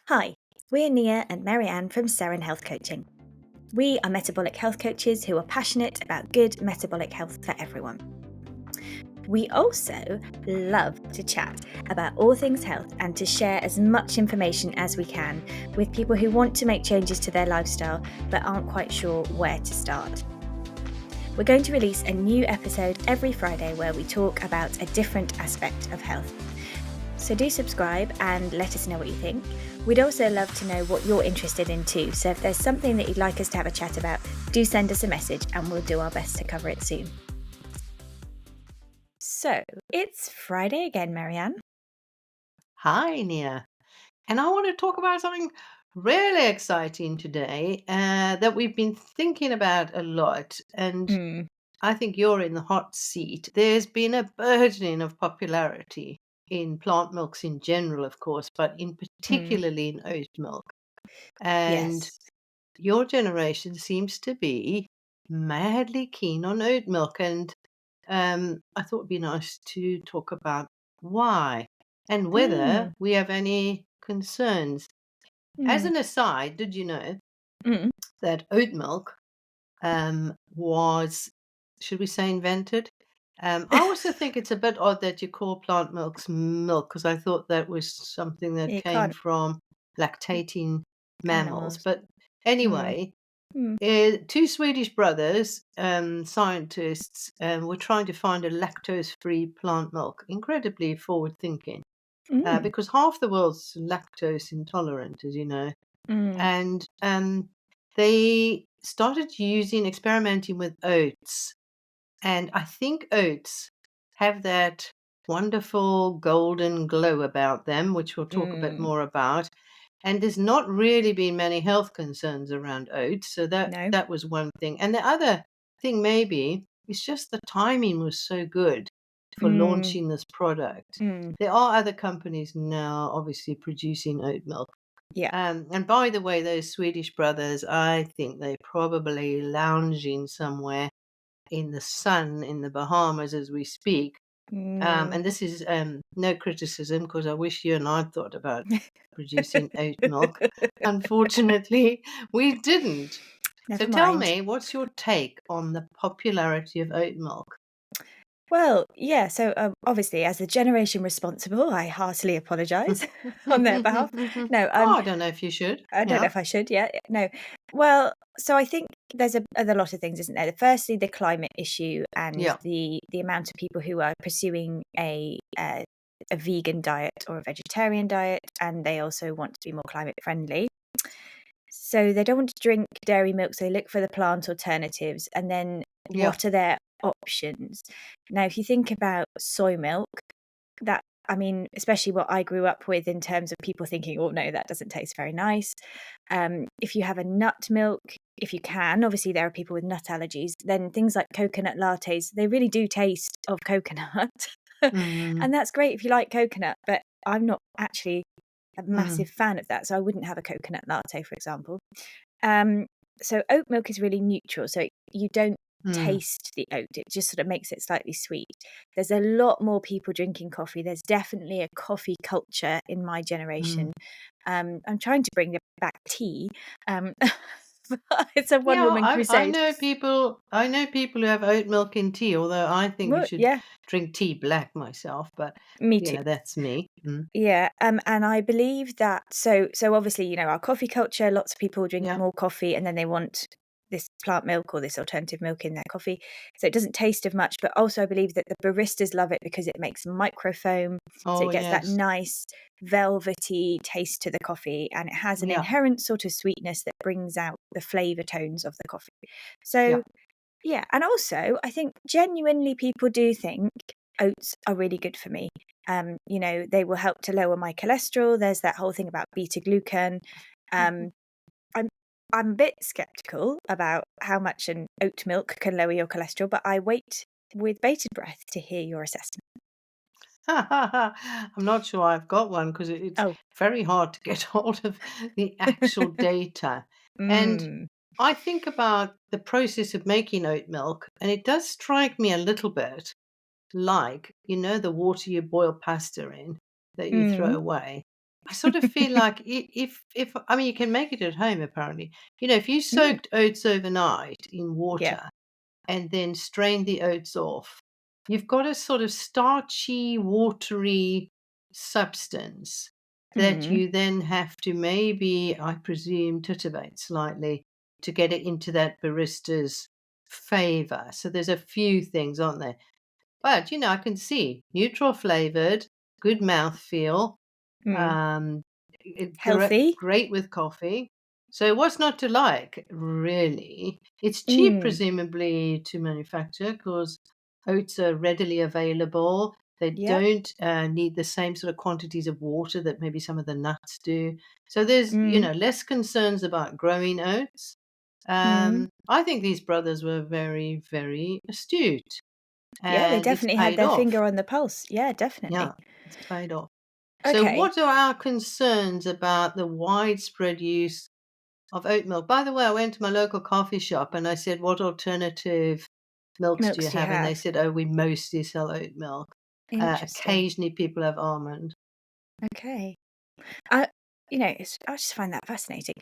Hi, we're Nia and Marianne from Seren Health Coaching. We are metabolic health coaches who are passionate about good metabolic health for everyone. We also love to chat about all things health and to share as much information as we can with people who want to make changes to their lifestyle but aren't quite sure where to start. We're going to release a new episode every Friday where we talk about a different aspect of health. So do subscribe and let us know what you think. We'd also love to know what you're interested in too. So if there's something that you'd like us to have a chat about, do send us a message and we'll do our best to cover it soon. So it's Friday again, Marianne. Hi, Nia. And I want to talk about something really exciting today that we've been thinking about a lot. And Mm, I think you're in the hot seat. There's been a burgeoning of popularity in plant milks in general, of course, but in mm, particularly in oat milk. And yes. your generation seems to be madly keen on oat milk. And I thought it'd be nice to talk about why and whether Mm, we have any concerns. As mm, an aside, did you know mm. that oat milk was, should we say, invented? I also think it's a bit odd that you call plant milks milk because I thought that was something that You came can't. from lactating mammals. Animals. But Mm, anyway, mm, two Swedish brothers, scientists, were trying to find a lactose-free plant milk. Incredibly forward-thinking, mm, because half the world's lactose intolerant, as you know, mm, and they started experimenting with oats, and I think oats have that wonderful golden glow about them, which we'll talk a bit mm. more about. And there's not really been many health concerns around oats, so that No. that was one thing. And the other thing maybe is just the timing was so good for Mm, launching this product. mm. There are other companies now obviously producing oat milk. Yeah. And by the way, those Swedish brothers, I think they're probably lounging somewhere in the sun in the Bahamas as we speak. Mm. And this is no criticism because I wish you and I thought about producing oat milk. Unfortunately, we didn't. So Never tell mind. me, what's your take on the popularity of oat milk? Well, yeah, so, obviously, as the generation responsible, I heartily apologise on their behalf. No, Oh, I don't know if you should. I don't know Yeah. if I should, yeah, no. Well, so I think there's a lot of things, isn't there? Firstly, the climate issue and Yeah. the amount of people who are pursuing a vegan diet or a vegetarian diet, and they also want to be more climate friendly. So they don't want to drink dairy milk, so they look for the plant alternatives, and then Yeah. what are their options? Now, if you think about soy milk, that I mean, especially what I grew up with in terms of people thinking, "Oh, no, that doesn't taste very nice." If you have a nut milk, if you can, obviously there are people with nut allergies, then things like coconut lattes, they really do taste of coconut. Mm, And that's great if you like coconut, but I'm not actually a mm, massive fan of that, so I wouldn't have a coconut latte, for example. Um, so oat milk is really neutral, so you don't mm, taste the oat, it just sort of makes it slightly sweet. There's a lot more people drinking coffee, there's definitely a coffee culture in my mm. generation. I'm trying to bring back tea, um, but it's a Yeah, one-woman I crusade. know people. I know people who have oat milk in tea. Although I think you Well, should yeah, drink tea black myself, but me too. that's me. Mm. Yeah, and I believe that so obviously, our coffee culture, lots of people drink Yeah. more coffee and then they want this plant milk or this alternative milk in their coffee. So it doesn't taste of much, but also I believe that the baristas love it because it makes microfoam, so Oh it gets that yes. nice velvety taste to the coffee and it has an Yeah. inherent sort of sweetness that brings out the flavor tones of the coffee. Yeah. So yeah, and also I think genuinely people do think oats are really good for me. They will help to lower my cholesterol. There's that whole thing about beta glucan. Um, I'm I'm a bit skeptical about how much an oat milk can lower your cholesterol, but I wait with bated breath to hear your assessment. I'm not sure I've got one because it's Oh, very hard to get hold of the actual data. And mm, I think about the process of making oat milk, and it does strike me a little bit like, the water you boil pasta in that you throw mm, away. I sort of feel like if I mean, you can make it at home apparently. If you Mm, soaked oats overnight in yeah. water and then strained the oats off, you've got a sort of starchy, watery substance that Mm, you then have to maybe, I presume, titivate slightly to get it into that barista's favor. So there's a few things, aren't there? But, I can see neutral flavored, good mouthfeel, mm. um, Healthy. great with coffee. So what's not to like, really? It's cheap, Mm, presumably, to manufacture because oats are readily available. They yep. don't need the same sort of quantities of water that maybe some of the nuts do. So there's, Mm, less concerns about growing oats. mm. I think these brothers were very, very astute, Yeah, they and it's definitely had paid their off. finger on the pulse. Yeah, definitely. Yeah, it's paid off. So, Okay. what are our concerns about the widespread use of oat milk? By the way, I went to my local coffee shop and I said, "What alternative milks do you Milks do you have?" And they have? said, "Oh, we mostly sell oat milk. Interesting. Occasionally, people have almond." Okay. I, I just find that fascinating.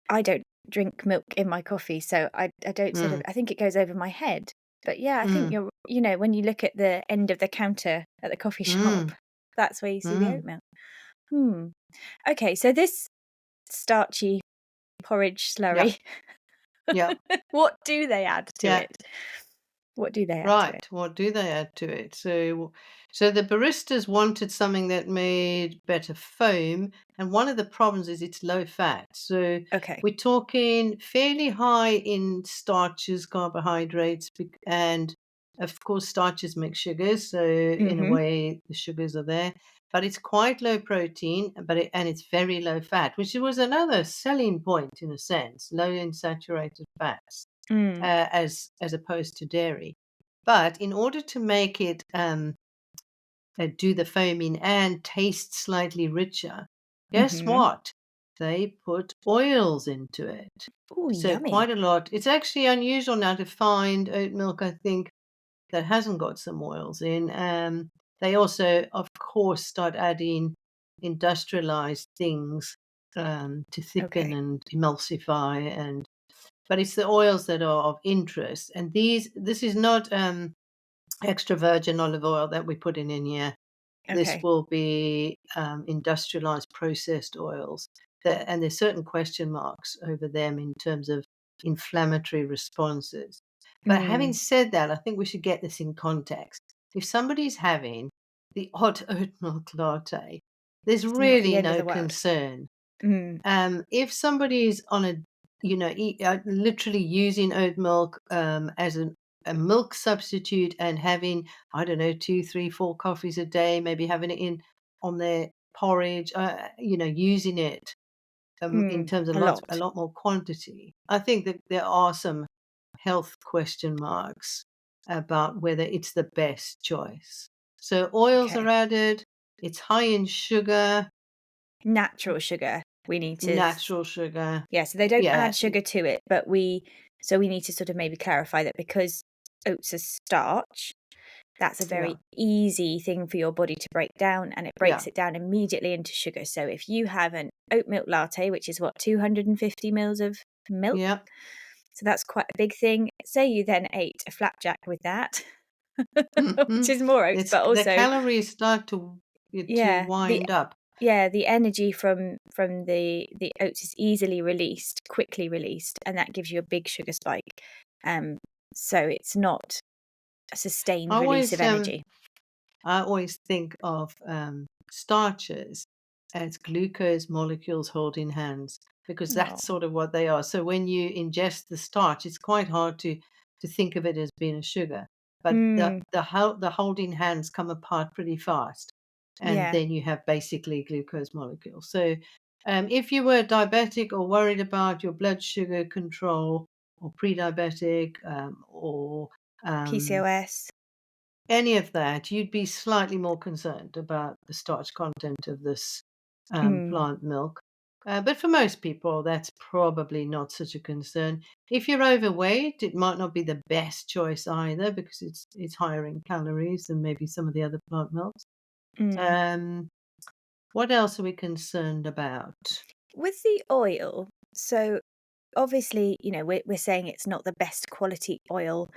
I don't drink milk in my coffee, so I don't sort of, Mm, I think it goes over my head. But yeah, I think mm, when you look at the end of the counter at the coffee shop, mm, that's where you see the mm. oat milk. Hmm. Okay, so this starchy porridge Yeah, slurry, yeah, what do they add to yeah. it? What do they add to it? Right. What do they add to it? So the baristas wanted something that made better foam, and one of the problems is it's low fat. So Okay. we're talking fairly high in starches, carbohydrates, and of course starches make sugars. So in a Mm-hmm. way, the sugars are there, but it's quite low protein, and it's very low fat, which was another selling point in a sense, low in saturated fats Mm. as opposed to dairy. But in order to make it do the foaming and taste slightly richer, guess Mm-hmm. what? They put oils into it. Oh, So yummy. quite a lot. It's actually unusual now to find oat milk, I think, that hasn't got some oils in. They also, of course, start adding industrialized things to thicken Okay. and emulsify, and but it's the oils that are of interest. And this is not extra virgin olive oil that we're putting in here. This Okay. will be industrialized processed oils. And there's certain question marks over them in terms of inflammatory responses. But having Mm. said that, I think we should get this in context. If somebody's having the odd oat milk latte, there's It's not the really end of no the world. concern. Mm. If somebody's on literally using oat milk as a milk substitute and having, I don't know, two, three, four coffees a day, maybe having it in on their porridge, using it in Mm. terms of A a lot. lot more quantity. I think that there are some health question marks about whether it's the best choice. So oils are Okay. added. It's high in sugar, Natural sugar. We need to natural sugar. Yeah, so they don't Yeah, add sugar to it, but we need to sort of maybe clarify that because oats are starch, that's a yeah, very easy thing for your body to break down, and it yeah, breaks it down immediately into sugar. So if you have an oat milk latte, which is what, 250 mils of milk, yeah. so that's quite a big thing. Say you then ate a flapjack with that, which Mhm. is more oats, It's but the also, calories start to yeah, wind up. the energy from the oats is easily released, quickly released, and that gives you a big sugar spike. Um, so it's not a I sustained release of always energy. I always think of starches as glucose molecules holding hands because Oh. that's sort of what they are. So when you ingest the starch, it's quite hard to think of it as being a sugar. But Mm, the holding hands come apart pretty fast, and yeah. then you have basically glucose molecules. So if you were diabetic or worried about your blood sugar control, or pre-diabetic, or um, PCOS. any of that, you'd be slightly more concerned about the starch content of this Mm, plant milk. But for most people, that's probably not such a concern. If you're overweight, it might not be the best choice either because it's higher in calories than maybe some of the other plant milks. mm. Um, What else are we concerned about? With the oil, so obviously, we're saying it's not the best quality oil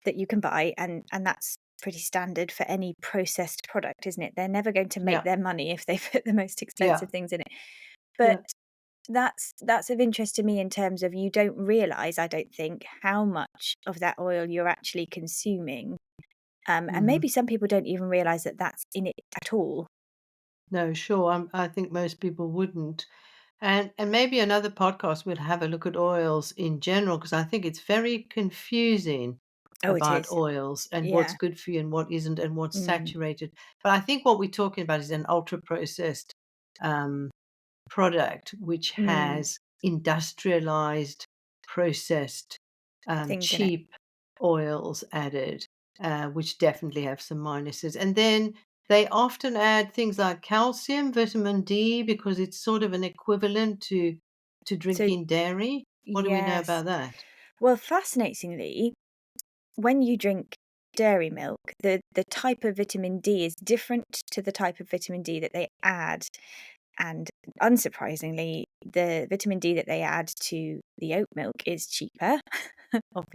that you can buy, and that's pretty standard for any processed product, isn't it? They're never going to make Yeah, their money if they put the most yeah, expensive things in it. But yeah. that's of interest to me in terms of you don't realize, I don't think, how much of that oil you're actually consuming. And Mhm. maybe some people don't even realize that that's in it at all. No, sure. I think most people wouldn't. And maybe another podcast we'll have a look at oils in general because I think it's very confusing Oh, it about is. oils and what's Yeah. good for you and what isn't and what's Mm, saturated. But I think what we're talking about is an ultra processed um, product which mm, has industrialized, processed, things in it. cheap oils added, which definitely have some minuses. And then they often add things like calcium, vitamin D, because it's sort of an equivalent to So, drinking dairy. What do we know yes. about that? Well, fascinatingly, when you drink dairy milk, the type of vitamin D is different to the type of vitamin D that they add. And unsurprisingly, the vitamin D that they add to the oat milk is cheaper,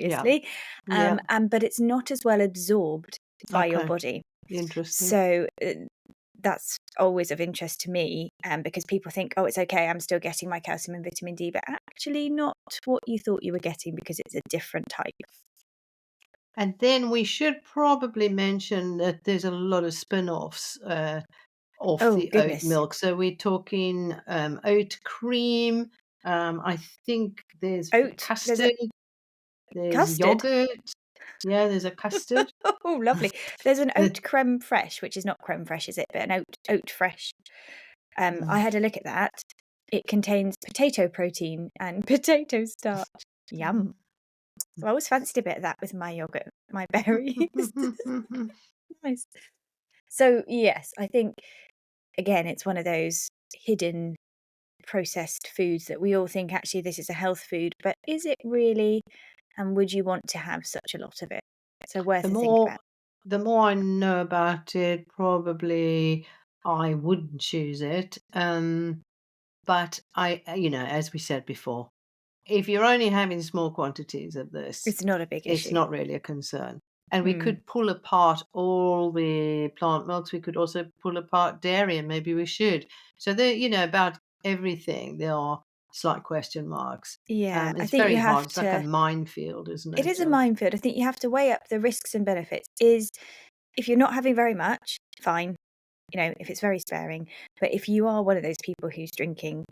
Yeah, obviously, yeah, and but it's not as well absorbed by your okay, body. interesting. So that's always of interest to me, because people think, oh, it's okay, I'm still getting my calcium and vitamin D, but actually not what you thought you were getting because it's a different type. And then we should probably mention that there's a lot of spin-offs of Oh, the oat goodness. milk. So we're talking oat cream. I think there's There's a custard, there's custard. yogurt. Yeah, there's a custard. Oh, lovely. There's an The- oat creme fraiche, which is not creme fraiche, is it? But an oat fresh. I mm, had a look at that. It contains potato protein and potato starch. Yum. I always fancied a bit of that with my yogurt, my berries. Nice. So, yes, I think, again, it's one of those hidden processed foods that we all think actually this is a health food, but is it really? And would you want to have such a lot of it? So, the worth a think more about. the more I know about it, probably I wouldn't choose it. But as we said before, if you're only having small quantities of this, It's not a big it's issue. not really a concern. And we Mm, could pull apart all the plant milks. We could also pull apart dairy, and maybe we should. So about everything, there are slight question marks. yeah, I It's think you very have hard. It's like a to. minefield, isn't It it? is a Of minefield. I think you have to weigh up the risks and benefits. Is if you're not having very much, fine, if it's very sparing. But if you are one of those people who's drinking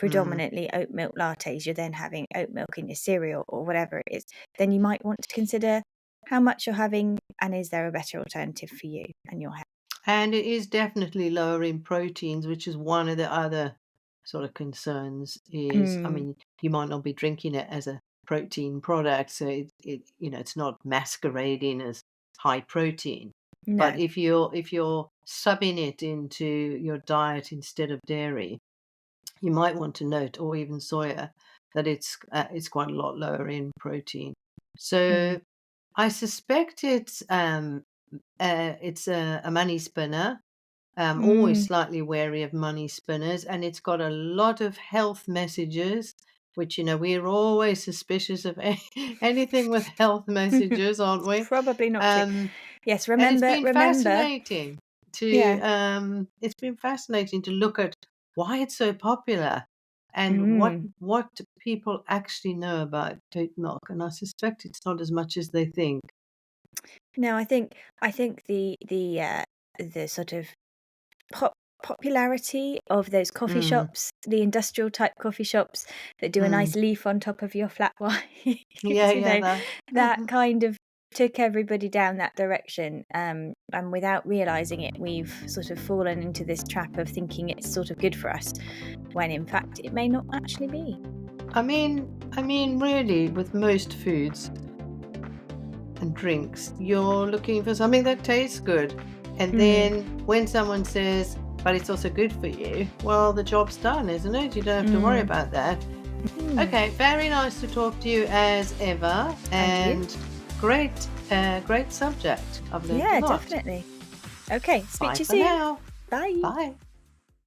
mm. predominantly oat milk lattes, you're then having oat milk in your cereal or whatever it is, then you might want to consider how much you're having and is there a better alternative for you and your health. And it is definitely lower in proteins, which is one of the other sort of concerns is, I Mm, mean, you might not be drinking it as a protein product, so it's not masquerading as high protein. But no, if you're subbing it into your diet instead of dairy, you might want to note, or even soya, that it's quite a lot lower in protein. mm, So I suspect it's a money spinner. Always mm, slightly wary of money spinners, and it's got a lot of health messages, which we're always suspicious of anything with health messages, aren't we? probably not true. Um, Yes, and it's remember, been remember, fascinating yeah. to look at why it's so popular and what Mm. what people actually know about oat milk, and I suspect it's not as much as they think. No, I think the sort of pop popularity of those coffee Mm, shops, the industrial type coffee shops that do a mm. nice leaf on top of your flat white, Yeah, yeah, that that. kind of took everybody down that direction. And without realizing it, we've sort of fallen into this trap of thinking it's sort of good for us, when in fact it may not actually be. I mean, really, with most foods and drinks, you're looking for something that tastes good. And Mm, then when someone says, but it's also good for you, well, the job's done, isn't it? You don't have to worry mm, about that. mm. Okay, very nice to talk to you as ever. And you? And great subject. I've learned a Yeah, lot. definitely. Okay, speak Bye to you for soon. now. Bye. Bye.